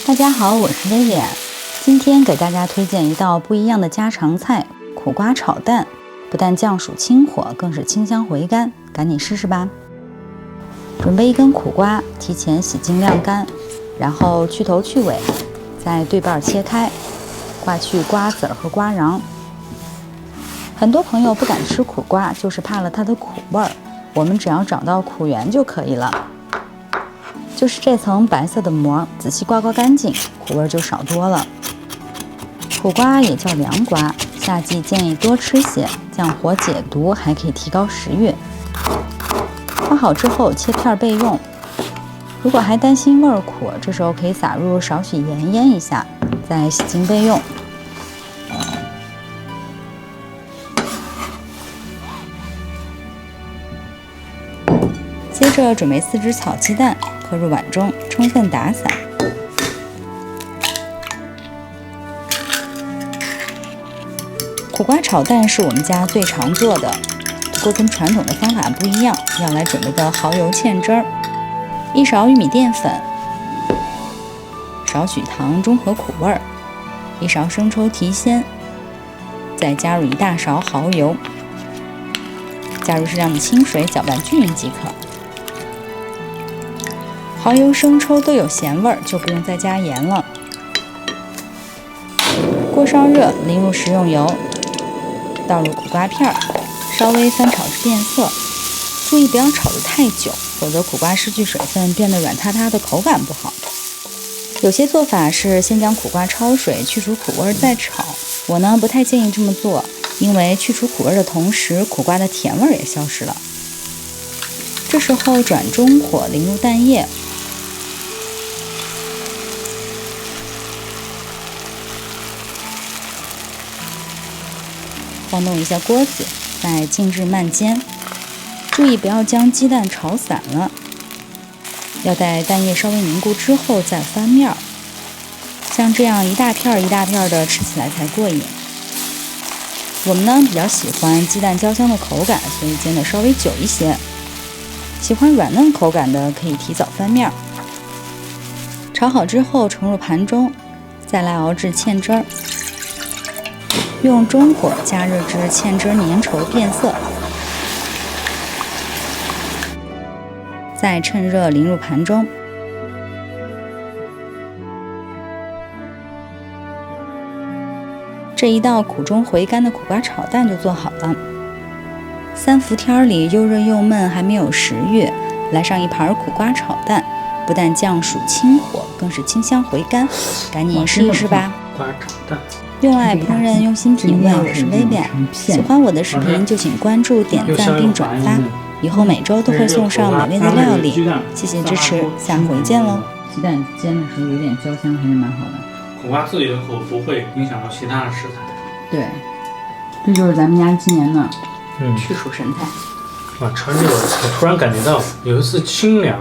大家好，我是薇薇，今天给大家推荐一道不一样的家常菜——苦瓜炒蛋。不但降暑清火，更是清香回甘，赶紧试试吧！准备一根苦瓜，提前洗净晾干，然后去头去尾，再对半切开，刮去瓜子和瓜瓤。很多朋友不敢吃苦瓜，就是怕了它的苦味儿。我们只要找到苦源就可以了。就是这层白色的膜，仔细刮干净，苦味就少多了。苦瓜也叫凉瓜，夏季建议多吃些，降火解毒，还可以提高食欲。刮好之后切片备用。如果还担心味儿苦，这时候可以撒入少许盐腌一下，再洗净备用。接着准备4只草鸡蛋，搁入碗中，充分打散。苦瓜炒蛋是我们家最常做的，不过跟传统的方法不一样，要来准备的蚝油芡汁儿，1勺玉米淀粉，少许糖中和苦味儿，1勺生抽提鲜，再加入1大勺蚝油，加入适量的清水，搅拌均匀即可。蚝油、生抽都有咸味儿，就不用再加盐了。锅烧热，淋入食用油，倒入苦瓜片，稍微翻炒至变色，注意不要炒得太久，否则苦瓜失去水分，变得软塌塌的，口感不好。有些做法是先将苦瓜焯水，去除苦味再炒，我呢不太建议这么做，因为去除苦味的同时，苦瓜的甜味也消失了。这时候转中火，淋入蛋液。晃动一下锅子，再静置慢煎，注意不要将鸡蛋炒散了，要待蛋液稍微凝固之后再翻面，像这样一大片一大片的，吃起来才过瘾。我们呢比较喜欢鸡蛋焦香的口感，所以煎的稍微久一些。喜欢软嫩口感的可以提早翻面。炒好之后盛入盘中，再来熬制芡汁儿。用中火加热至芡汁粘稠变色，再趁热淋入盘中。这一道苦中回甘的苦瓜炒蛋就做好了。3伏天里又热又闷，还没有食欲，来上一盘苦瓜炒蛋，不但降暑清火，更是清香回甘，赶紧试一试吧！苦瓜炒蛋。用爱烹饪，用心品味，我是薇薇。喜欢我的视频就请关注、点赞并转发，以后每周都会送上美味的料理。谢谢支持，下回见喽！鸡蛋煎的时候有点焦香，还是蛮好的。苦瓜自己的口不会影响到其他的食材。对，这就是咱们家今年的去暑神菜。哇，吃完这个我突然感觉到有一丝清凉。